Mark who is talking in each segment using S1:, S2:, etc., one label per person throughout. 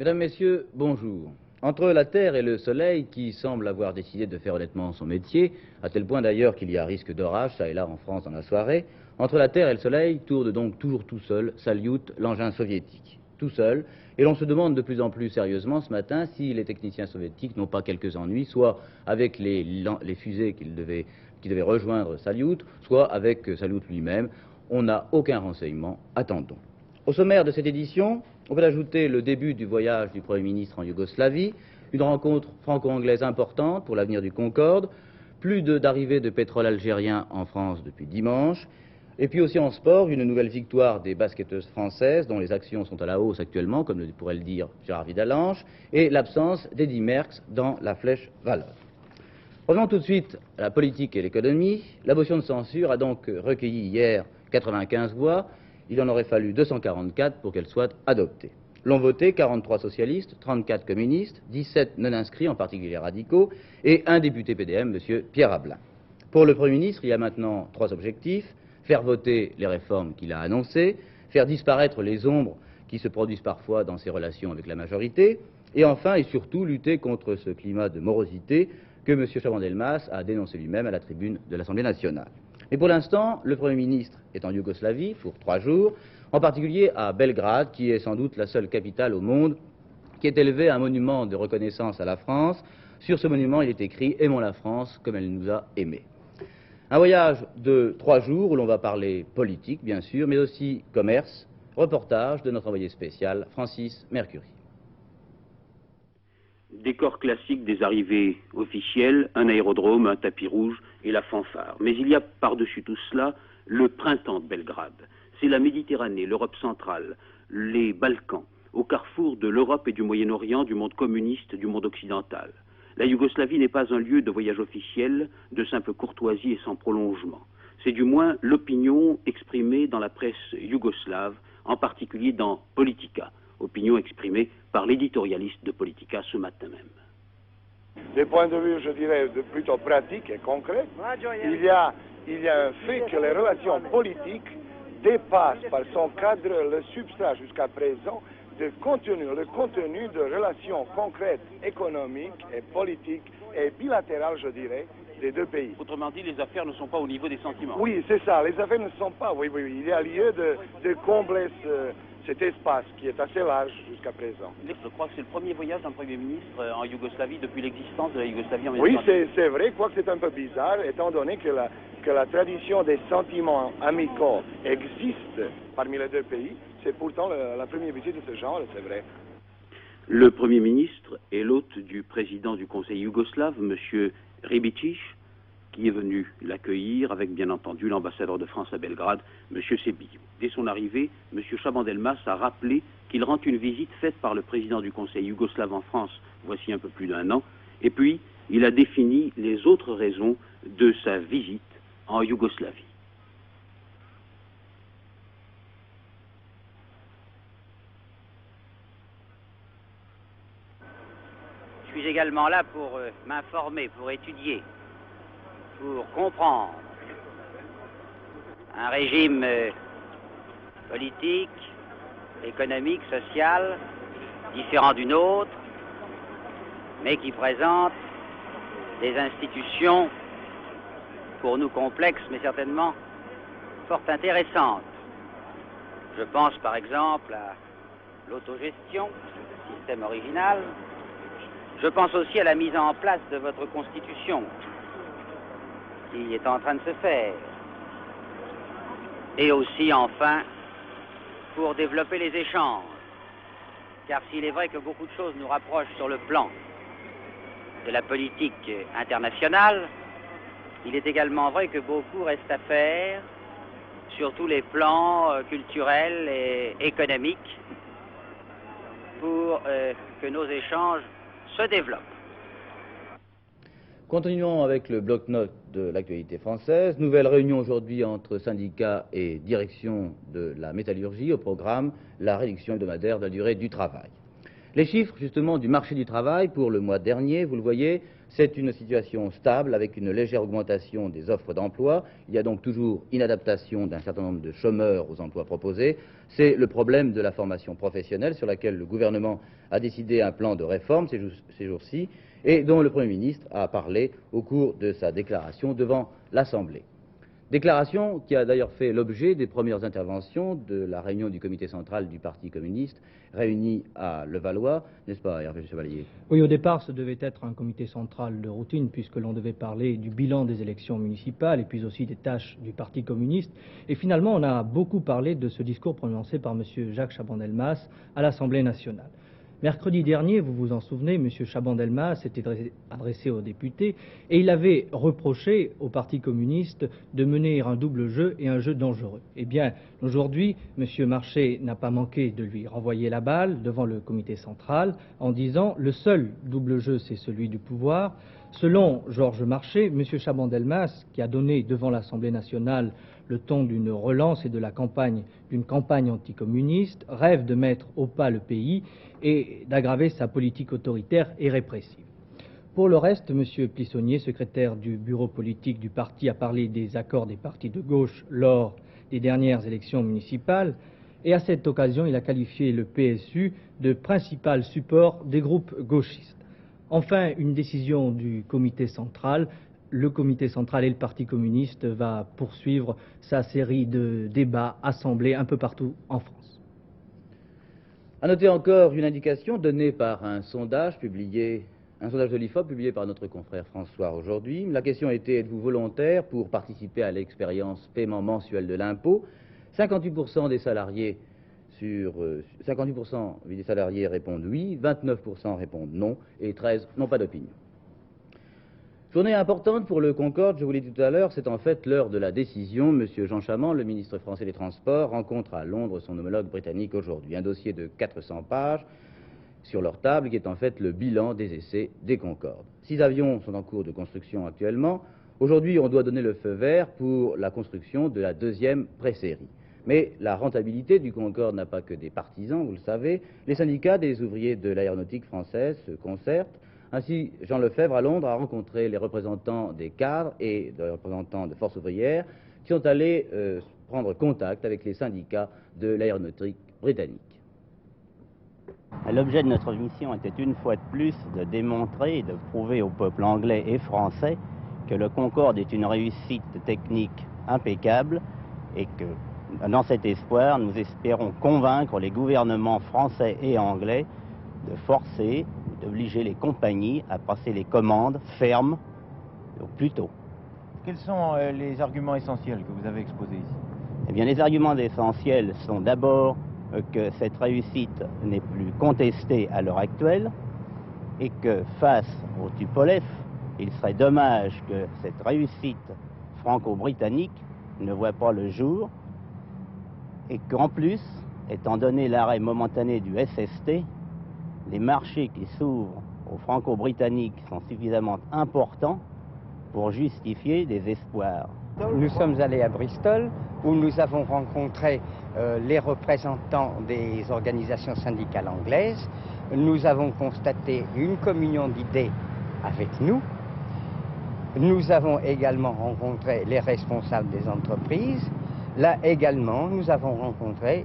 S1: Mesdames, Messieurs, bonjour. Entre la Terre et le Soleil, qui semble avoir décidé de faire honnêtement son métier, à tel point d'ailleurs qu'il y a risque d'orage, ça et là en France dans la soirée, entre la Terre et le Soleil tourne donc toujours tout seul, Salyut, l'engin soviétique. Tout seul, et l'on se demande de plus en plus sérieusement ce matin si les techniciens soviétiques n'ont pas quelques ennuis, soit avec les fusées qui devaient rejoindre Salyut, soit avec Salyut lui-même. On n'a aucun renseignement, attendons. Au sommaire de cette édition, on peut ajouter le début du voyage du Premier ministre en Yougoslavie, une rencontre franco-anglaise importante pour l'avenir du Concorde, plus d'arrivées de pétrole algérien en France depuis dimanche, et puis aussi en sport, une nouvelle victoire des basketteuses françaises, dont les actions sont à la hausse actuellement, comme pourrait le dire Gérard Vidalange, et l'absence d'Eddy Merckx dans la Flèche Wallonne. Revenons tout de suite à la politique et l'économie. La motion de censure a donc recueilli hier 95 voix. Il en aurait fallu 244 pour qu'elle soit adoptée. L'ont voté 43 socialistes, 34 communistes, 17 non-inscrits, en particulier radicaux, et un député PDM, M. Pierre Ablin. Pour le Premier ministre, il y a maintenant 3 objectifs: faire voter les réformes qu'il a annoncées, faire disparaître les ombres qui se produisent parfois dans ses relations avec la majorité, et enfin et surtout lutter contre ce climat de morosité que M. Chaban-Delmas a dénoncé lui-même à la tribune de l'Assemblée nationale. Mais pour l'instant, le Premier ministre est en Yougoslavie pour 3 jours, en particulier à Belgrade, qui est sans doute la seule capitale au monde qui ait élevé un monument de reconnaissance à la France. Sur ce monument, il est écrit « Aimons la France comme elle nous a aimés ». Un voyage de 3 jours où l'on va parler politique, bien sûr, mais aussi commerce. Reportage de notre envoyé spécial, Francis Mercury.
S2: Décor classique des arrivées officielles, un aérodrome, un tapis rouge et la fanfare. Mais il y a par-dessus tout cela le printemps de Belgrade. C'est la Méditerranée, l'Europe centrale, les Balkans, au carrefour de l'Europe et du Moyen-Orient, du monde communiste, du monde occidental. La Yougoslavie n'est pas un lieu de voyage officiel, de simple courtoisie et sans prolongement. C'est du moins l'opinion exprimée dans la presse yougoslave, en particulier dans Politika. Opinion exprimée par l'éditorialiste de Politika ce matin même.
S3: Des points de vue, je dirais, plutôt pratiques et concrets, il y a un fait que les relations politiques dépassent par son cadre le substrat jusqu'à présent le contenu de relations concrètes, économiques et politiques et bilatérales, je dirais, des deux pays.
S2: Autrement dit, les affaires ne sont pas au niveau des sentiments.
S3: Oui, c'est ça, les affaires ne sont pas, oui, il y a lieu de combler cet espace qui est assez large jusqu'à présent.
S2: Je crois que c'est le premier voyage d'un Premier ministre en Yougoslavie depuis l'existence de la Yougoslavie en
S3: Oui, c'est vrai, quoique c'est un peu bizarre, étant donné que la tradition des sentiments amicaux existe parmi les deux pays. C'est pourtant la première visite de ce genre, c'est vrai.
S2: Le Premier ministre est l'hôte du président du Conseil yougoslave, M. Ribicic, qui est venu l'accueillir avec, bien entendu, l'ambassadeur de France à Belgrade, M. Sebiu. Dès son arrivée, M. Chaban-Delmas a rappelé qu'il rend une visite faite par le président du Conseil yougoslave en France, voici un peu plus d'1 an, et puis il a défini les autres raisons de sa visite en Yougoslavie.
S4: Je suis également là pour m'informer, pour étudier, pour comprendre un régime politique, économique, social, différent du nôtre, mais qui présente des institutions pour nous complexes, mais certainement fort intéressantes. Je pense par exemple à l'autogestion, système original. Je pense aussi à la mise en place de votre Constitution, qui est en train de se faire. Et aussi, enfin, pour développer les échanges. Car s'il est vrai que beaucoup de choses nous rapprochent sur le plan de la politique internationale, il est également vrai que beaucoup reste à faire sur tous les plans culturels et économiques pour que nos échanges se développe.
S1: Continuons avec le bloc-notes de l'actualité française. Nouvelle réunion aujourd'hui entre syndicats et direction de la métallurgie. Au programme, la réduction hebdomadaire de la durée du travail. Les chiffres, justement, du marché du travail pour le mois dernier, vous le voyez, c'est une situation stable avec une légère augmentation des offres d'emploi. Il y a donc toujours inadaptation d'un certain nombre de chômeurs aux emplois proposés. C'est le problème de la formation professionnelle sur laquelle le gouvernement a décidé un plan de réforme ces jours-ci et dont le Premier ministre a parlé au cours de sa déclaration devant l'Assemblée. Déclaration qui a d'ailleurs fait l'objet des premières interventions de la réunion du comité central du Parti communiste réuni à Levallois, n'est-ce pas Hervé Chevalier?
S5: Oui, au départ, ce devait être un comité central de routine puisque l'on devait parler du bilan des élections municipales et puis aussi des tâches du Parti communiste. Et finalement, on a beaucoup parlé de ce discours prononcé par M. Jacques Chaban-Delmas à l'Assemblée nationale. Mercredi dernier, vous vous en souvenez, M. Chaban-Delmas s'était adressé aux députés et il avait reproché au Parti communiste de mener un double jeu et un jeu dangereux. Eh bien, aujourd'hui, M. Marchais n'a pas manqué de lui renvoyer la balle devant le comité central en disant « le seul double jeu, c'est celui du pouvoir ». Selon Georges Marchais, M. Chaban-Delmas, qui a donné devant l'Assemblée nationale le ton d'une relance et d'une campagne anticommuniste, rêve de mettre au pas le pays et d'aggraver sa politique autoritaire et répressive. Pour le reste, M. Plissonnier, secrétaire du bureau politique du parti, a parlé des accords des partis de gauche lors des dernières élections municipales et à cette occasion, il a qualifié le PSU de principal support des groupes gauchistes. Enfin, une décision du comité central. Le comité central et le Parti communiste va poursuivre sa série de débats assemblés un peu partout en France.
S1: À noter encore une indication donnée par un sondage de l'IFOP publié par notre confrère François aujourd'hui. La question était: êtes-vous volontaire pour participer à l'expérience paiement mensuel de l'impôt? 58% des salariés répondent oui, 29% répondent non et 13% n'ont pas d'opinion. Journée importante pour le Concorde, je vous l'ai dit tout à l'heure, c'est en fait l'heure de la décision. Monsieur Jean Chamand, le ministre français des Transports, rencontre à Londres son homologue britannique aujourd'hui. Un dossier de 400 pages sur leur table qui est en fait le bilan des essais des Concorde. 6 avions sont en cours de construction actuellement. Aujourd'hui, on doit donner le feu vert pour la construction de la deuxième pré-série. Mais la rentabilité du Concorde n'a pas que des partisans, vous le savez. Les syndicats des ouvriers de l'aéronautique française se concertent. Ainsi, Jean Lefebvre, à Londres, a rencontré les représentants des cadres et des représentants de forces ouvrières qui sont allés prendre contact avec les syndicats de l'aéronautique britannique.
S6: L'objet de notre mission était une fois de plus de démontrer et de prouver au peuple anglais et français que le Concorde est une réussite technique impeccable et que, dans cet espoir, nous espérons convaincre les gouvernements français et anglais de forcer, d'obliger les compagnies à passer les commandes fermes au plus tôt.
S7: Quels sont les arguments essentiels que vous avez exposés ici?
S6: Eh bien, les arguments essentiels sont d'abord que cette réussite n'est plus contestée à l'heure actuelle et que face au Tupolev, il serait dommage que cette réussite franco-britannique ne voit pas le jour et qu'en plus, étant donné l'arrêt momentané du SST, les marchés qui s'ouvrent aux franco-britanniques sont suffisamment importants pour justifier des espoirs.
S8: Nous sommes allés à Bristol où nous avons rencontré les représentants des organisations syndicales anglaises. Nous avons constaté une communion d'idées avec nous. Nous avons également rencontré les responsables des entreprises. Là également, nous avons rencontré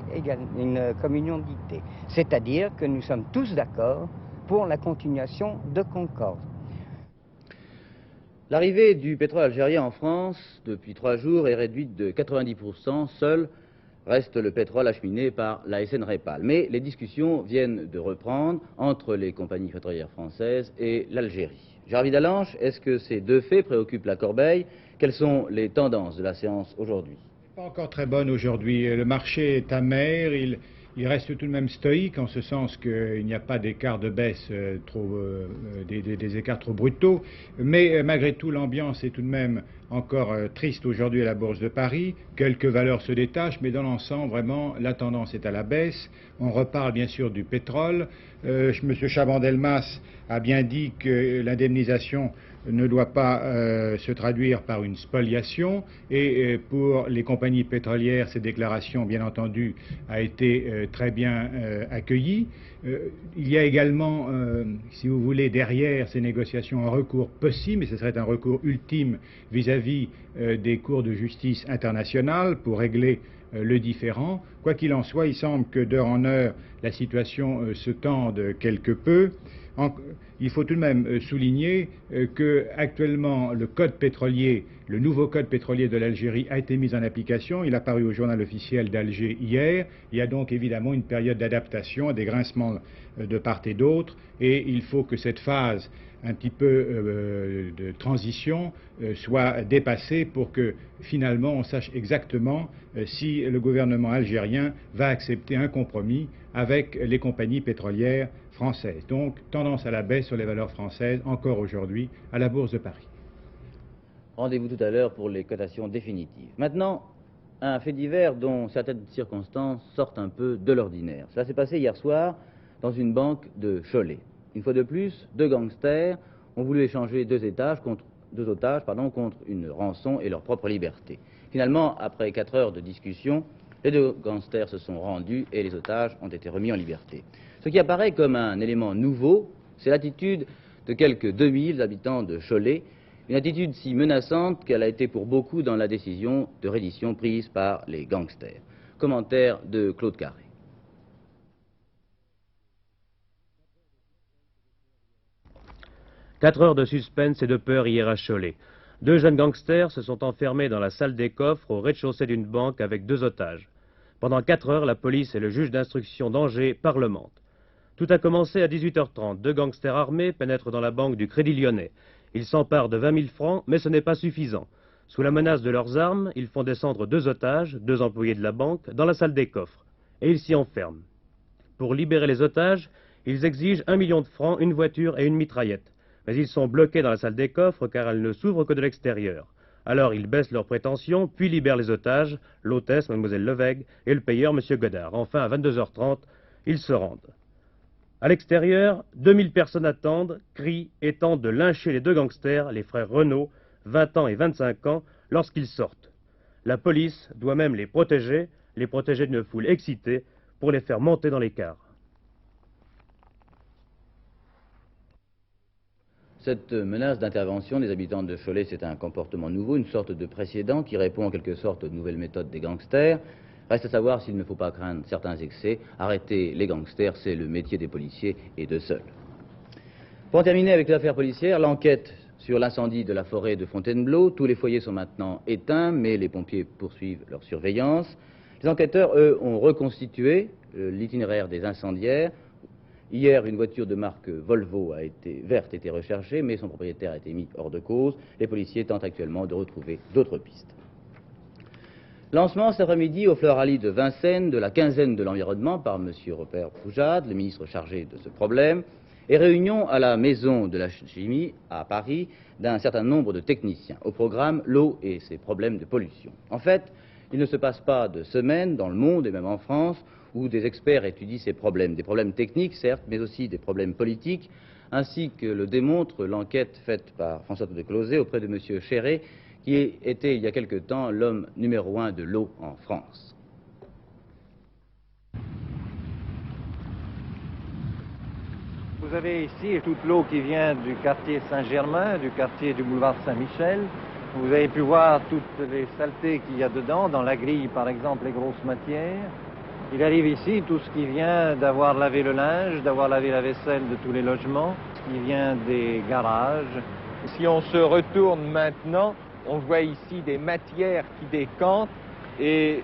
S8: une communion d'idées. C'est-à-dire que nous sommes tous d'accord pour la continuation de Concorde.
S1: L'arrivée du pétrole algérien en France depuis 3 jours est réduite de 90%. Seul reste le pétrole acheminé par la SN Repal. Mais les discussions viennent de reprendre entre les compagnies pétrolières françaises et l'Algérie. Gérard Vidalanche, est-ce que ces deux faits préoccupent la Corbeille? Quelles sont les tendances de la séance aujourd'hui?
S9: Pas encore très bonne aujourd'hui. Le marché est amer, il reste tout de même stoïque en ce sens qu'il n'y a pas d'écart de baisse, des écarts trop brutaux, mais malgré tout l'ambiance est tout de même encore triste aujourd'hui à la Bourse de Paris. Quelques valeurs se détachent, mais dans l'ensemble, vraiment, la tendance est à la baisse. On reparle bien sûr du pétrole. M. Chaban-Delmas a bien dit que l'indemnisation ne doit pas se traduire par une spoliation, et pour les compagnies pétrolières, cette déclaration, bien entendu, a été très bien accueillie. Il y a également, si vous voulez, derrière ces négociations, un recours possible, et ce serait un recours ultime vis-à-vis des cours de justice internationales pour régler le différend. Quoi qu'il en soit, il semble que d'heure en heure, la situation se tende quelque peu. Il faut tout de même souligner que actuellement le code pétrolier, le nouveau code pétrolier de l'Algérie a été mis en application. Il a paru au journal officiel d'Alger hier. Il y a donc évidemment une période d'adaptation, des grincements de part et d'autre, et il faut que cette phase un petit peu de transition soit dépassée pour que finalement on sache exactement si le gouvernement algérien va accepter un compromis avec les compagnies pétrolières françaises. Donc tendance à la baisse sur les valeurs françaises encore aujourd'hui à la Bourse de Paris.
S1: Rendez-vous tout à l'heure pour les cotations définitives. Maintenant, un fait divers dont certaines circonstances sortent un peu de l'ordinaire. Cela s'est passé hier soir dans une banque de Cholet. Une fois de plus, deux gangsters ont voulu échanger deux otages contre une rançon et leur propre liberté. Finalement, après 4 heures de discussion, les deux gangsters se sont rendus et les otages ont été remis en liberté. Ce qui apparaît comme un élément nouveau, c'est l'attitude de quelques 2000 habitants de Cholet, une attitude si menaçante qu'elle a été pour beaucoup dans la décision de reddition prise par les gangsters. Commentaire de Claude Carré.
S10: 4 heures de suspense et de peur hier à Cholet. 2 jeunes gangsters se sont enfermés dans la salle des coffres au rez-de-chaussée d'une banque avec 2 otages. Pendant 4 heures, la police et le juge d'instruction d'Angers parlementent. Tout a commencé à 18h30. 2 gangsters armés pénètrent dans la banque du Crédit Lyonnais. Ils s'emparent de 20 000 francs, mais ce n'est pas suffisant. Sous la menace de leurs armes, ils font descendre 2 otages, 2 employés de la banque, dans la salle des coffres. Et ils s'y enferment. Pour libérer les otages, ils exigent 1 million de francs, une voiture et une mitraillette. Mais ils sont bloqués dans la salle des coffres car elle ne s'ouvre que de l'extérieur. Alors ils baissent leurs prétentions, puis libèrent les otages, l'hôtesse, Mlle Levègue, et le payeur, M. Godard. Enfin, à 22h30, ils se rendent. À l'extérieur, 2000 personnes attendent, crient et tentent de lyncher les 2 gangsters, les frères Renaud, 20 ans et 25 ans, lorsqu'ils sortent. La police doit même les protéger d'une foule excitée, pour les faire monter dans les cars.
S1: Cette menace d'intervention des habitants de Cholet, c'est un comportement nouveau, une sorte de précédent qui répond en quelque sorte aux nouvelles méthodes des gangsters. Reste à savoir s'il ne faut pas craindre certains excès. Arrêter les gangsters, c'est le métier des policiers et d'eux seuls. Pour en terminer avec les affaires policières, l'enquête sur l'incendie de la forêt de Fontainebleau. Tous les foyers sont maintenant éteints, mais les pompiers poursuivent leur surveillance. Les enquêteurs, eux, ont reconstitué l'itinéraire des incendiaires. Hier, une voiture de marque Volvo verte a été recherchée, mais son propriétaire a été mis hors de cause. Les policiers tentent actuellement de retrouver d'autres pistes. Lancement cet après-midi au Fleur Rallye de Vincennes de la quinzaine de l'environnement par M. Robert Poujade, le ministre chargé de ce problème, et réunion à la Maison de la Chimie à Paris d'un certain nombre de techniciens. Au programme, l'eau et ses problèmes de pollution. En fait, il ne se passe pas de semaine dans le monde et même en France où des experts étudient ces problèmes. Des problèmes techniques, certes, mais aussi des problèmes politiques, ainsi que le démontre l'enquête faite par François de Closet auprès de M. Chéret, qui était il y a quelque temps l'homme numéro 1 de l'eau en France.
S7: Vous avez ici toute l'eau qui vient du quartier Saint-Germain, du quartier du boulevard Saint-Michel. Vous avez pu voir toutes les saletés qu'il y a dedans, dans la grille par exemple, les grosses matières. Il arrive ici tout ce qui vient d'avoir lavé le linge, d'avoir lavé la vaisselle de tous les logements, ce qui vient des garages.
S11: Si on se retourne maintenant, on voit ici des matières qui décantent et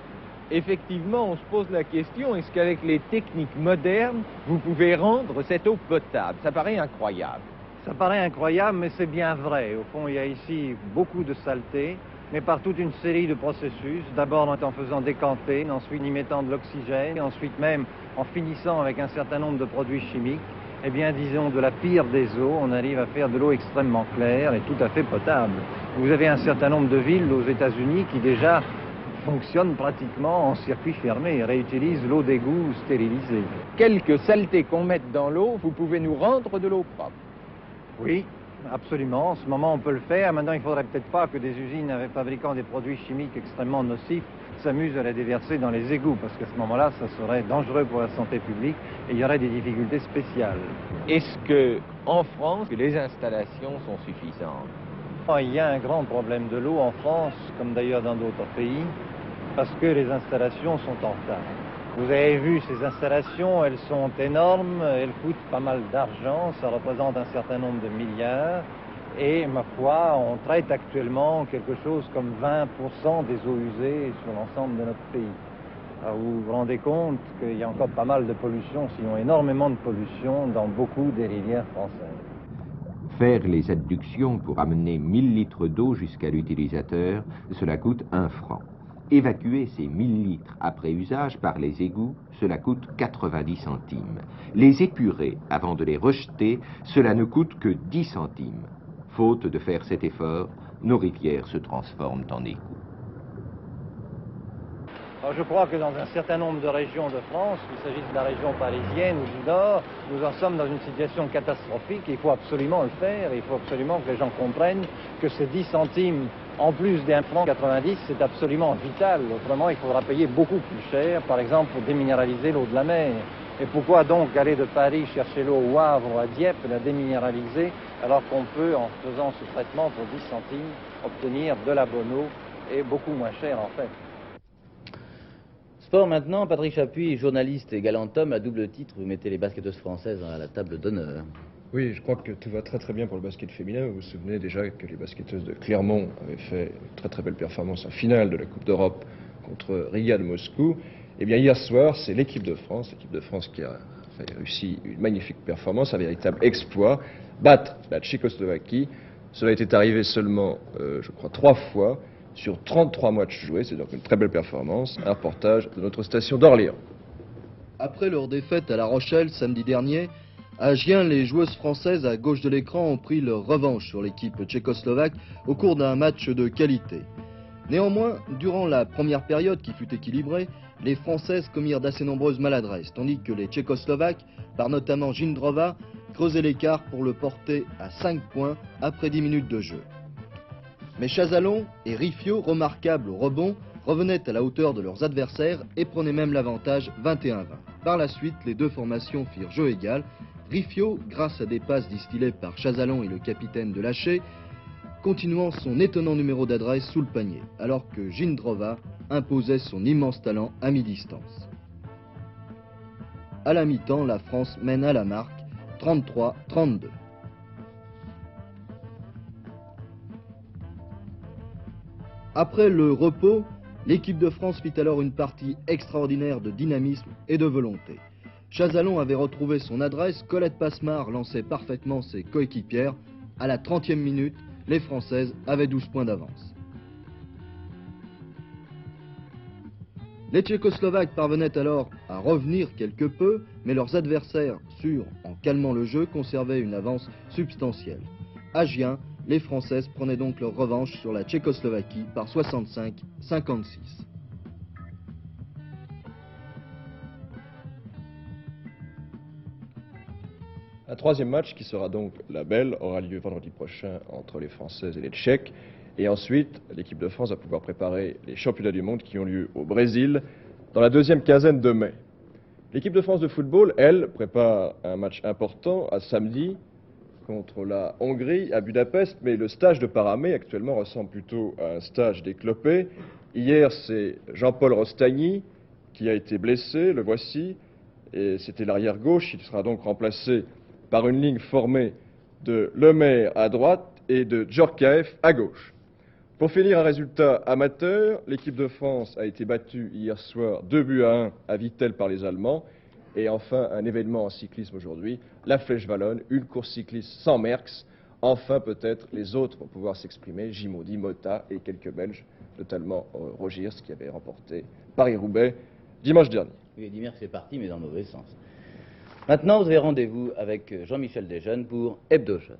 S11: effectivement on se pose la question, est-ce qu'avec les techniques modernes, vous pouvez rendre cette eau potable? Ça paraît incroyable.
S7: Ça paraît incroyable, mais c'est bien vrai. Au fond, il y a ici beaucoup de saleté, mais par toute une série de processus. D'abord en faisant décanter, ensuite y mettant de l'oxygène, ensuite même en finissant avec un certain nombre de produits chimiques. Eh bien, disons, de la pire des eaux, on arrive à faire de l'eau extrêmement claire et tout à fait potable. Vous avez un certain nombre de villes aux États-Unis qui déjà fonctionnent pratiquement en circuit fermé et réutilisent l'eau d'égout stérilisée.
S11: Quelques saletés qu'on mette dans l'eau, vous pouvez nous rendre de l'eau propre.
S7: Oui, absolument. En ce moment, on peut le faire. Maintenant, il ne faudrait peut-être pas que des usines fabriquant des produits chimiques extrêmement nocifs s'amusent à les déverser dans les égouts, parce qu'à ce moment-là, ça serait dangereux pour la santé publique et il y aurait des difficultés spéciales.
S11: Est-ce qu'en France, les installations sont suffisantes?
S7: Il y a un grand problème de l'eau en France, comme d'ailleurs dans d'autres pays, parce que les installations sont en retard. Vous avez vu ces installations, elles sont énormes, elles coûtent pas mal d'argent, ça représente un certain nombre de milliards. Et ma foi, on traite actuellement quelque chose comme 20% des eaux usées sur l'ensemble de notre pays. Alors vous vous rendez compte qu'il y a encore pas mal de pollution, sinon énormément de pollution dans beaucoup des rivières françaises.
S12: Faire les adductions pour amener 1000 litres d'eau jusqu'à l'utilisateur, cela coûte 1 franc. Évacuer ces 1000 litres après usage par les égouts, cela coûte 90 centimes. Les épurer avant de les rejeter, cela ne coûte que 10 centimes. Faute de faire cet effort, nos rivières se transforment en égouts.
S7: Alors je crois que dans un certain nombre de régions de France, qu'il s'agisse de la région parisienne ou du Nord, nous en sommes dans une situation catastrophique. Il faut absolument le faire, il faut absolument que les gens comprennent que ces 10 centimes en plus d'1 franc 90, c'est absolument vital. Autrement, il faudra payer beaucoup plus cher, par exemple pour déminéraliser l'eau de la mer. Et pourquoi donc aller de Paris chercher l'eau au Havre ou à Dieppe, la déminéraliser, alors qu'on peut, en faisant ce traitement pour 10 centimes, obtenir de la bonne eau et beaucoup moins cher en fait.
S1: Sport maintenant, Patrick Chapuis, journaliste et galant homme, à double titre, vous mettez les basketteuses françaises à la table d'honneur.
S13: Oui, je crois que tout va très très bien pour le basket féminin. Vous vous souvenez déjà que les basketteuses de Clermont avaient fait une très belle performance en finale de la Coupe d'Europe contre Riga de Moscou. Eh bien hier soir, c'est l'équipe de France qui a réussi une magnifique performance, un véritable exploit, battre la Tchécoslovaquie. Cela était arrivé seulement, je crois, 3 fois sur 33 matchs joués, c'est donc une très belle performance. Un reportage de notre station d'Orléans.
S14: Après leur défaite à La Rochelle samedi dernier, à Agen, les joueuses françaises à gauche de l'écran ont pris leur revanche sur l'équipe tchécoslovaque au cours d'un match de qualité. Néanmoins, durant la première période qui fut équilibrée, les Françaises commirent d'assez nombreuses maladresses, tandis que les Tchécoslovaques, par notamment Jindrova, creusaient l'écart pour le porter à 5 points après 10 minutes de jeu. Mais Chazalon et Riffiot, remarquables au rebond, revenaient à la hauteur de leurs adversaires et prenaient même l'avantage 21-20. Par la suite, les deux formations firent jeu égal. Riffiot, grâce à des passes distillées par Chazalon et le capitaine de Lâché, continuant son étonnant numéro d'adresse sous le panier, alors que Jindrova imposait son immense talent à mi-distance. À la mi-temps, la France mène à la marque 33-32. Après le repos, l'équipe de France fit alors une partie extraordinaire de dynamisme et de volonté. Chazalon avait retrouvé son adresse, Colette Passemard lançait parfaitement ses coéquipières. À la 30e minute, les Françaises avaient 12 points d'avance. Les Tchécoslovaques parvenaient alors à revenir quelque peu, mais leurs adversaires, sûrs en calmant le jeu, conservaient une avance substantielle. À Gien, les Françaises prenaient donc leur revanche sur la Tchécoslovaquie par 65-56.
S13: Un troisième match, qui sera donc la belle, aura lieu vendredi prochain entre les Françaises et les Tchèques. Et ensuite, l'équipe de France va pouvoir préparer les championnats du monde qui ont lieu au Brésil dans la deuxième quinzaine de mai. L'équipe de France de football, elle, prépare un match important à samedi contre la Hongrie à Budapest, mais le stage de Paramé actuellement ressemble plutôt à un stage d'éclopé. Hier, c'est Jean-Paul Rostagny qui a été blessé, le voici, et c'était l'arrière gauche. Il sera donc remplacé par une ligne formée de Lemaire à droite et de Djorkaeff à gauche. Pour finir, un résultat amateur, l'équipe de France a été battue hier soir 2-1 à Vittel par les Allemands. Et enfin, un événement en cyclisme aujourd'hui, la Flèche Wallonne, une course cycliste sans Merckx. Enfin, peut-être, les autres vont pouvoir s'exprimer, Gimaudy, Motta et quelques Belges, notamment Rogiers, qui avait remporté Paris-Roubaix dimanche dernier.
S1: Oui, Eddy Merckx est parti, mais dans le mauvais sens. Maintenant, vous avez rendez-vous avec Jean-Michel Desjeunes pour Hebdo Jeune.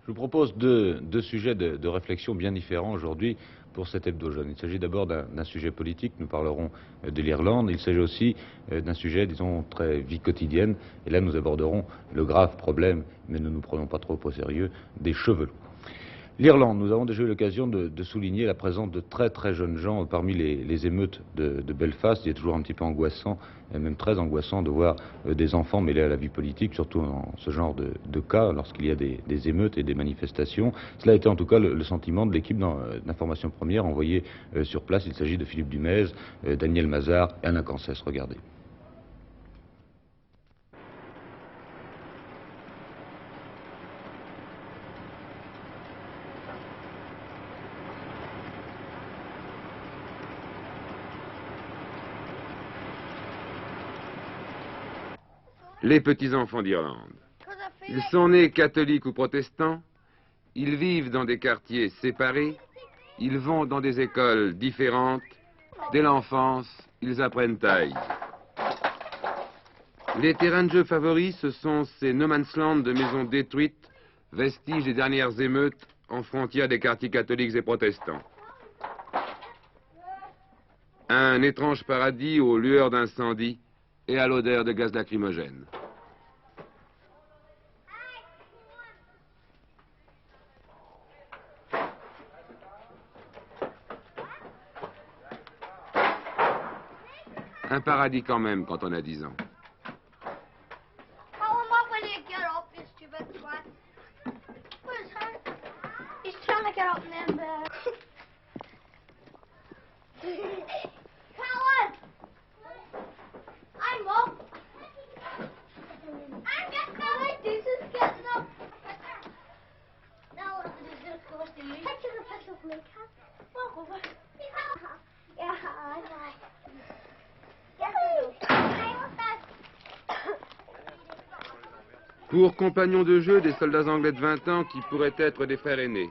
S1: Je
S15: vous propose deux sujets de réflexion bien différents aujourd'hui pour cet hebdo jeune. Il s'agit d'abord d'un sujet politique, nous parlerons de l'Irlande. Il s'agit aussi d'un sujet, disons, très vie quotidienne. Et là, nous aborderons le grave problème, mais ne nous prenons pas trop au sérieux, des chevelous. L'Irlande, nous avons déjà eu l'occasion de souligner la présence de très très jeunes gens parmi les émeutes de Belfast. Il est toujours un petit peu angoissant, et même très angoissant, de voir des enfants mêlés à la vie politique, surtout dans ce genre de cas, lorsqu'il y a des émeutes et des manifestations. Cela a été en tout cas le sentiment de l'équipe d'information première envoyée sur place. Il s'agit de Philippe Dumez, Daniel Mazard et Alain Cancès. Regardez.
S16: Les petits-enfants d'Irlande. Ils sont nés catholiques ou protestants, ils vivent dans des quartiers séparés, ils vont dans des écoles différentes, dès l'enfance, ils apprennent taille. Les terrains de jeu favoris, ce sont ces no man's land de maisons détruites, vestiges des dernières émeutes en frontière des quartiers catholiques et protestants. Un étrange paradis aux lueurs d'incendie et à l'odeur de gaz lacrymogène. Un paradis quand même quand on a 10 ans. Pour compagnons de jeu, des soldats anglais de 20 ans qui pourraient être des frères aînés.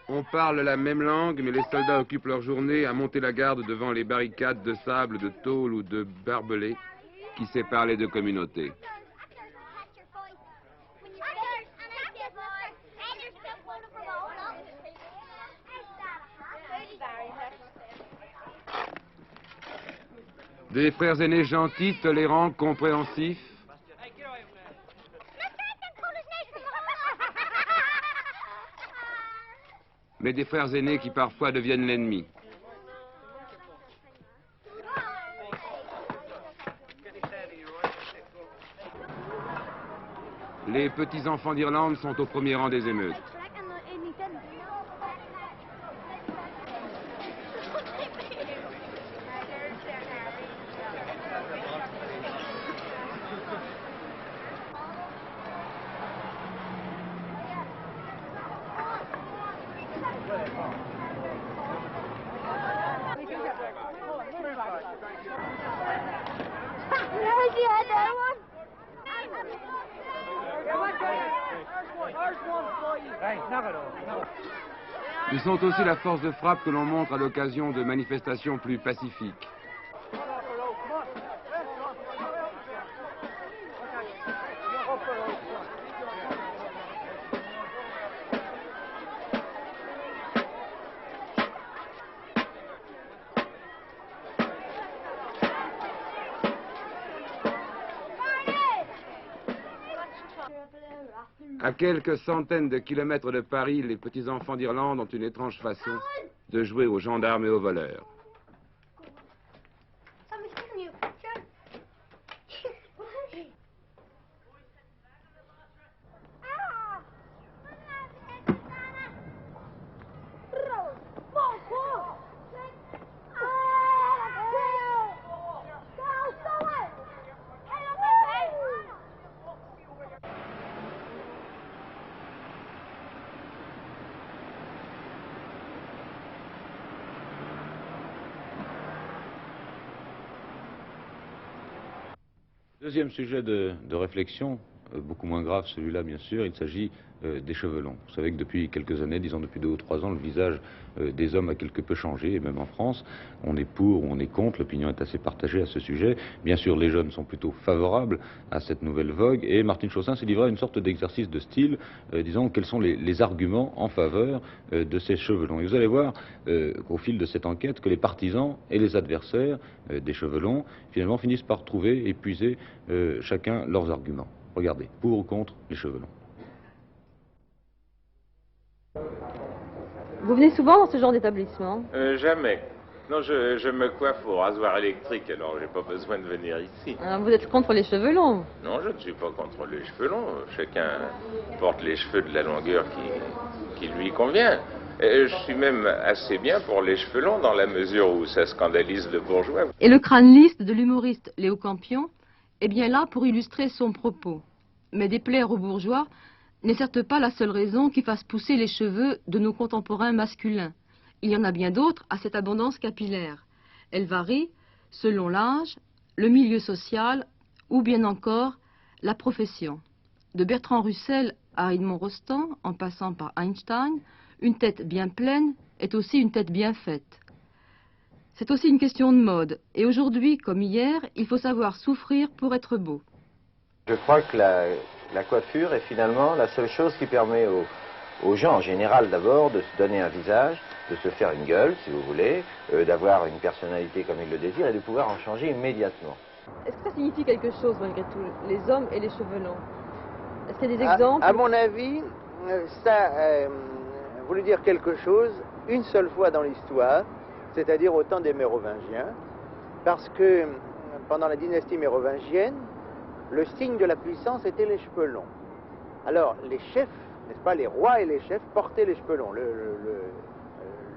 S16: On parle la même langue, mais les soldats occupent leur journée à monter la garde devant les barricades de sable, de tôle ou de barbelés qui séparent les deux communautés. Des frères aînés gentils, tolérants, compréhensifs. Mais des frères aînés qui parfois deviennent l'ennemi. Les petits-enfants d'Irlande sont au premier rang des émeutes. Ils sont aussi la force de frappe que l'on montre à l'occasion de manifestations plus pacifiques. À quelques centaines de kilomètres de Paris, les petits-enfants d'Irlande ont une étrange façon de jouer aux gendarmes et aux voleurs.
S15: Deuxième sujet de réflexion, beaucoup moins grave celui-là bien sûr, il s'agit des cheveux longs. Vous savez que depuis quelques années, disons depuis 2 ou 3 ans, le visage des hommes a quelque peu changé, et même en France, on est pour ou on est contre, l'opinion est assez partagée à ce sujet. Bien sûr, les jeunes sont plutôt favorables à cette nouvelle vogue, et Martine Chaussin s'est livré à une sorte d'exercice de style, disons, quels sont les arguments en faveur de ces cheveux longs. Et vous allez voir au fil de cette enquête que les partisans et les adversaires des cheveux longs, finalement, finissent par trouver et puiser chacun leurs arguments. Regardez, pour ou contre les cheveux longs.
S17: Vous venez souvent dans ce genre d'établissement?
S18: Jamais. Non, je me coiffe au rasoir électrique, alors j'ai pas besoin de venir ici.
S17: Vous êtes contre les cheveux longs?
S18: Non, je ne suis pas contre les cheveux longs. Chacun porte les cheveux de la longueur qui lui convient. Et je suis même assez bien pour les cheveux longs dans la mesure où ça scandalise le bourgeois.
S17: Et le crâne lisse de l'humoriste Léo Campion est bien là pour illustrer son propos. Mais déplaire aux bourgeois n'est certes pas la seule raison qui fasse pousser les cheveux de nos contemporains masculins. Il y en a bien d'autres à cette abondance capillaire. Elle varie selon l'âge, le milieu social ou bien encore la profession. De Bertrand Russell à Edmond Rostand, en passant par Einstein, une tête bien pleine est aussi une tête bien faite. C'est aussi une question de mode. Et aujourd'hui, comme hier, il faut savoir souffrir pour être beau.
S19: Je crois que la coiffure est finalement la seule chose qui permet aux gens, en général d'abord, de se donner un visage, de se faire une gueule, si vous voulez, d'avoir une personnalité comme ils le désirent et de pouvoir en changer immédiatement.
S17: Est-ce que ça signifie quelque chose malgré tout, les hommes et les cheveux longs? Est-ce qu'il y a des exemples?
S20: À mon avis, ça voulait dire quelque chose une seule fois dans l'histoire, c'est-à-dire au temps des Mérovingiens, parce que pendant la dynastie mérovingienne, le signe de la puissance était les cheveux longs. Alors, les chefs, n'est-ce pas, les rois et les chefs portaient les cheveux longs.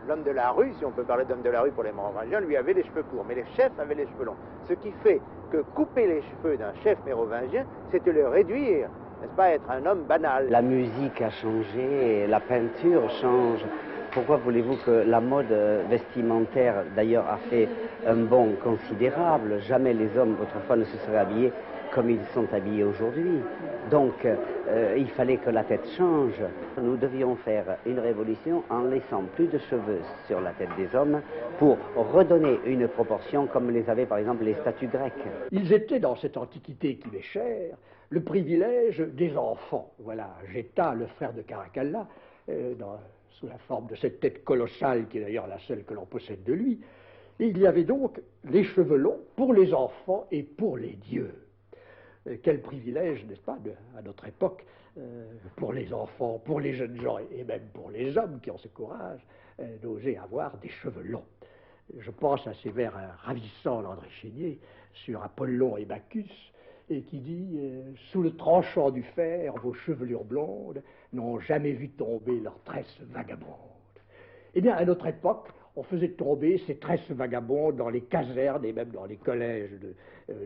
S20: L'homme de la rue, si on peut parler d'homme de la rue pour les Mérovingiens, lui avait les cheveux courts, mais les chefs avaient les cheveux longs. Ce qui fait que couper les cheveux d'un chef mérovingien, c'était le réduire, n'est-ce pas, être un homme banal.
S21: La musique a changé, la peinture change. Pourquoi voulez-vous que la mode vestimentaire, d'ailleurs, a fait un bond considérable? Jamais les hommes, autrefois, ne se seraient habillés comme ils sont habillés aujourd'hui. Donc, il fallait que la tête change. Nous devions faire une révolution en laissant plus de cheveux sur la tête des hommes pour redonner une proportion comme les avaient, par exemple, les statues grecques.
S22: Ils étaient, dans cette antiquité qui m'est chère, le privilège des enfants. Voilà, Geta, le frère de Caracalla, sous la forme de cette tête colossale, qui est d'ailleurs la seule que l'on possède de lui. Et il y avait donc les cheveux longs pour les enfants et pour les dieux. Quel privilège, n'est-ce pas, à notre époque, pour les enfants, pour les jeunes gens et même pour les hommes qui ont ce courage d'oser avoir des cheveux longs. Je pense à ces vers ravissants d'André Chénier sur Apollon et Bacchus, et qui dit « Sous le tranchant du fer, vos chevelures blondes n'ont jamais vu tomber leurs tresses vagabondes. » Eh bien, à notre époque, on faisait tomber ces tresses vagabondes dans les casernes et même dans les collèges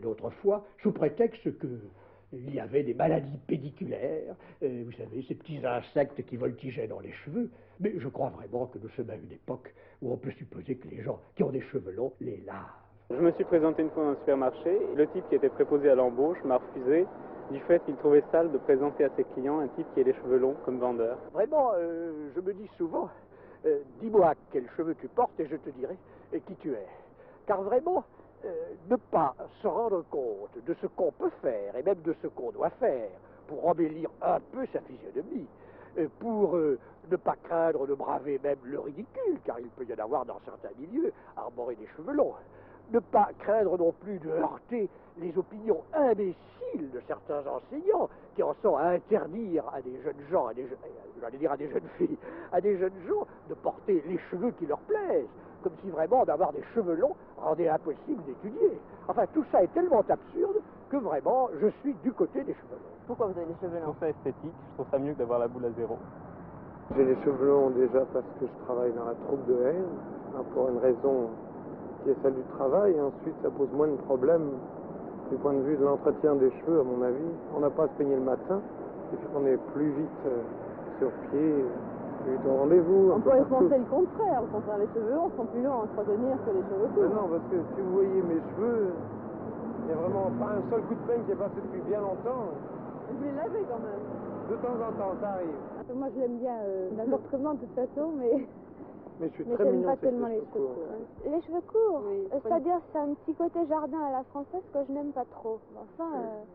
S22: d'autrefois, sous prétexte qu'il y avait des maladies pédiculaires, vous savez, ces petits insectes qui voltigeaient dans les cheveux. Mais je crois vraiment que nous sommes à une époque où on peut supposer que les gens qui ont des cheveux longs les lavent.
S23: Je me suis présenté une fois dans un supermarché. Le type qui était préposé à l'embauche m'a refusé du fait qu'il trouvait sale de présenter à ses clients un type qui a les cheveux longs comme vendeur.
S22: Vraiment, je me dis souvent, dis-moi quels cheveux tu portes et je te dirai qui tu es. Car vraiment, ne pas se rendre compte de ce qu'on peut faire et même de ce qu'on doit faire pour embellir un peu sa physionomie, pour ne pas craindre de braver même le ridicule, car il peut y en avoir dans certains milieux, arborer des cheveux longs. Ne pas craindre non plus de heurter les opinions imbéciles de certains enseignants qui en sont à interdire à des jeunes gens, j'allais dire à des jeunes filles, à des jeunes gens de porter les cheveux qui leur plaisent, comme si vraiment d'avoir des cheveux longs rendait impossible d'étudier. Enfin, tout ça est tellement absurde que vraiment je suis du côté des cheveux longs.
S17: Pourquoi vous avez les cheveux longs?
S23: Je trouve ça esthétique, je trouve ça mieux que d'avoir la boule à zéro.
S24: J'ai les cheveux longs déjà parce que je travaille dans la troupe de haine, pour une raison qui est celle du travail, et ensuite ça pose moins de problèmes du point de vue de l'entretien des cheveux, à mon avis. On n'a pas à se peigner le matin, et puis on est plus vite sur pied, plus vite au rendez-vous.
S17: On pourrait penser le contraire, au contraire, les cheveux longs sont plus longs à entretenir que les cheveux courts.
S24: Non, parce que si vous voyez mes cheveux, il n'y a vraiment pas un seul coup de peigne qui est passé depuis bien longtemps.
S2: Je l'ai lavé quand même.
S24: De temps en temps, ça arrive.
S2: Moi, je l'aime bien n'importe comment, de toute façon, mais
S24: Mais je suis
S2: mais
S24: très
S2: j'aime
S24: mignon
S2: pas
S24: avec
S2: tellement
S24: les
S2: les
S24: cheveux
S2: cheveux
S24: courts.
S2: courts.
S3: Les cheveux courts,
S2: Oui,
S3: c'est-à-dire c'est un petit côté jardin à la française que je n'aime pas trop. Enfin,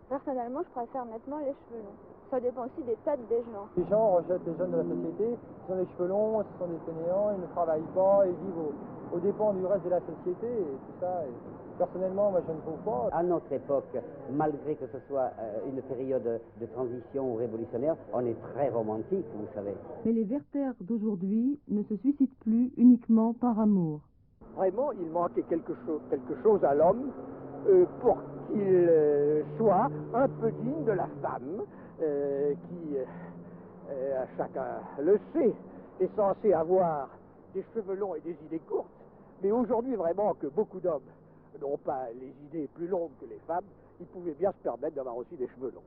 S3: personnellement, je préfère nettement les cheveux longs. Ça dépend aussi des têtes des gens.
S4: Les gens rejettent les jeunes de la société, ils ont les cheveux longs, ce sont des fainéants, ils ne travaillent pas, ils vivent aux dépens du reste de la société et tout ça. Et personnellement, moi je ne trouve pas.
S21: À notre époque, malgré que ce soit une période de transition ou révolutionnaire, on est très romantique, vous savez.
S5: Mais les Werther d'aujourd'hui ne se suicident plus uniquement par amour.
S22: Vraiment, il manquait quelque chose à l'homme pour qu'il soit un peu digne de la femme qui, chacun le sait, est censé avoir des cheveux longs et des idées courtes. Mais aujourd'hui, vraiment, que beaucoup d'hommes n'ont pas les idées plus longues que les femmes, ils pouvaient bien se permettre d'avoir aussi des cheveux longs.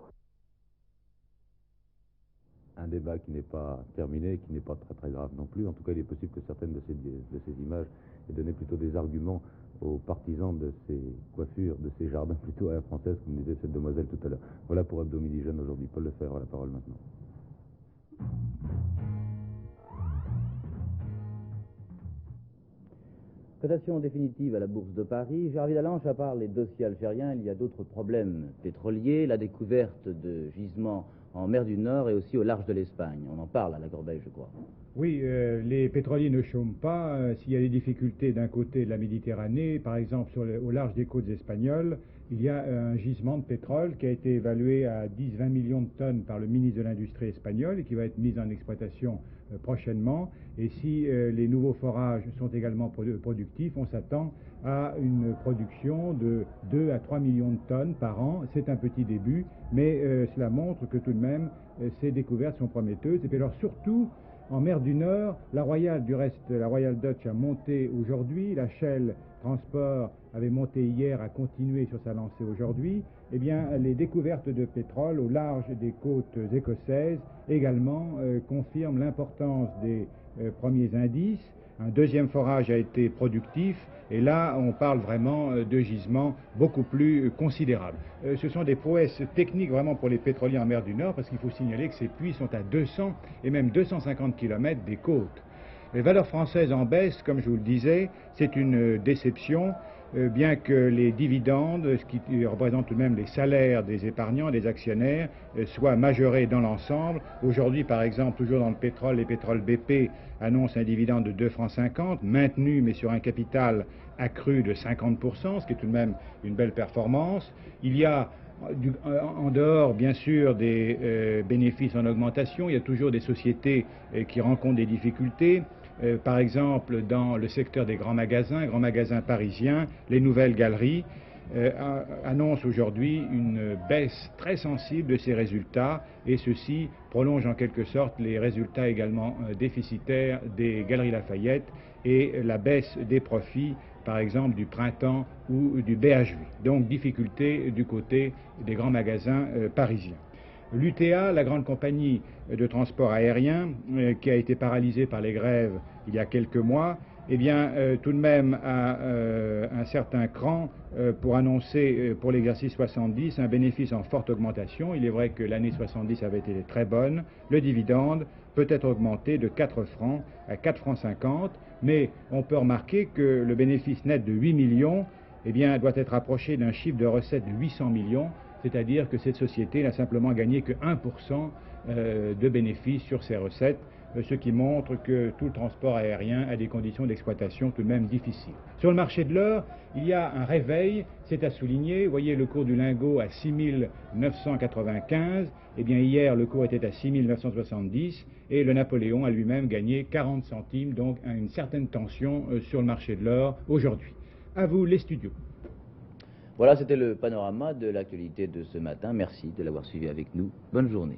S15: Un débat qui n'est pas terminé, qui n'est pas très très grave non plus. En tout cas, il est possible que certaines de ces images aient donné plutôt des arguments aux partisans de ces coiffures, de ces jardins plutôt à la française, comme disait cette demoiselle tout à l'heure. Voilà pour Hebdo Midi Jeune aujourd'hui. Paul Lefebvre a la parole maintenant.
S1: Cotation définitive à la Bourse de Paris. Jarvis Dalanche, à part les dossiers algériens, il y a d'autres problèmes pétroliers, la découverte de gisements en mer du Nord et aussi au large de l'Espagne. On en parle à la Corbeille, je crois.
S9: Oui, les pétroliers ne chôment pas. S'il y a des difficultés d'un côté de la Méditerranée, par exemple au large des côtes espagnoles, il y a un gisement de pétrole qui a été évalué à 10-20 millions de tonnes par le ministre de l'Industrie espagnol et qui va être mis en exploitation prochainement. Et si les nouveaux forages sont également productifs, on s'attend à une production de 2 à 3 millions de tonnes par an. C'est un petit début, mais cela montre que tout de même ces découvertes sont prometteuses. Et puis alors surtout, en mer du Nord, la Royal Dutch a monté aujourd'hui, la Shell Transport avait monté hier, a continué sur sa lancée aujourd'hui. Eh bien, les découvertes de pétrole au large des côtes écossaises également confirment l'importance des premiers indices. Un deuxième forage a été productif et là on parle vraiment de gisements beaucoup plus considérables. Ce sont des prouesses techniques vraiment pour les pétroliers en mer du Nord parce qu'il faut signaler que ces puits sont à 200 et même 250 km des côtes. Les valeurs françaises en baisse, comme je vous le disais, c'est une déception. Bien que les dividendes, ce qui représente tout de même les salaires des épargnants, des actionnaires, soient majorés dans l'ensemble. Aujourd'hui, par exemple, toujours dans le pétrole, les pétroles BP annoncent un dividende de 2,50 francs, maintenu mais sur un capital accru de 50%, ce qui est tout de même une belle performance. Il y a en dehors, bien sûr, des bénéfices en augmentation, il y a toujours des sociétés qui rencontrent des difficultés. Par exemple, dans le secteur des grands magasins parisiens, les nouvelles galeries annoncent aujourd'hui une baisse très sensible de ces résultats et ceci prolonge en quelque sorte les résultats également déficitaires des Galeries Lafayette et la baisse des profits par exemple du Printemps ou du BHV. Donc difficulté du côté des grands magasins parisiens. L'UTA, la grande compagnie de transport aérien, qui a été paralysée par les grèves il y a quelques mois, eh bien, tout de même a un certain cran pour annoncer pour l'exercice 70 un bénéfice en forte augmentation. Il est vrai que l'année 70 avait été très bonne. Le dividende peut être augmenté de 4 francs à 4,50 francs, mais on peut remarquer que le bénéfice net de 8 millions eh bien, doit être approché d'un chiffre de recettes de 800 millions, c'est-à-dire que cette société n'a simplement gagné que 1% de bénéfices sur ses recettes, ce qui montre que tout le transport aérien a des conditions d'exploitation tout de même difficiles. Sur le marché de l'or, il y a un réveil, c'est à souligner. Vous voyez le cours du lingot à 6 995, eh bien hier le cours était à 6 970 et le Napoléon a lui-même gagné 40 centimes, donc une certaine tension sur le marché de l'or aujourd'hui. À vous les studios.
S1: Voilà, c'était le panorama de l'actualité de ce matin. Merci de l'avoir suivi avec nous. Bonne journée.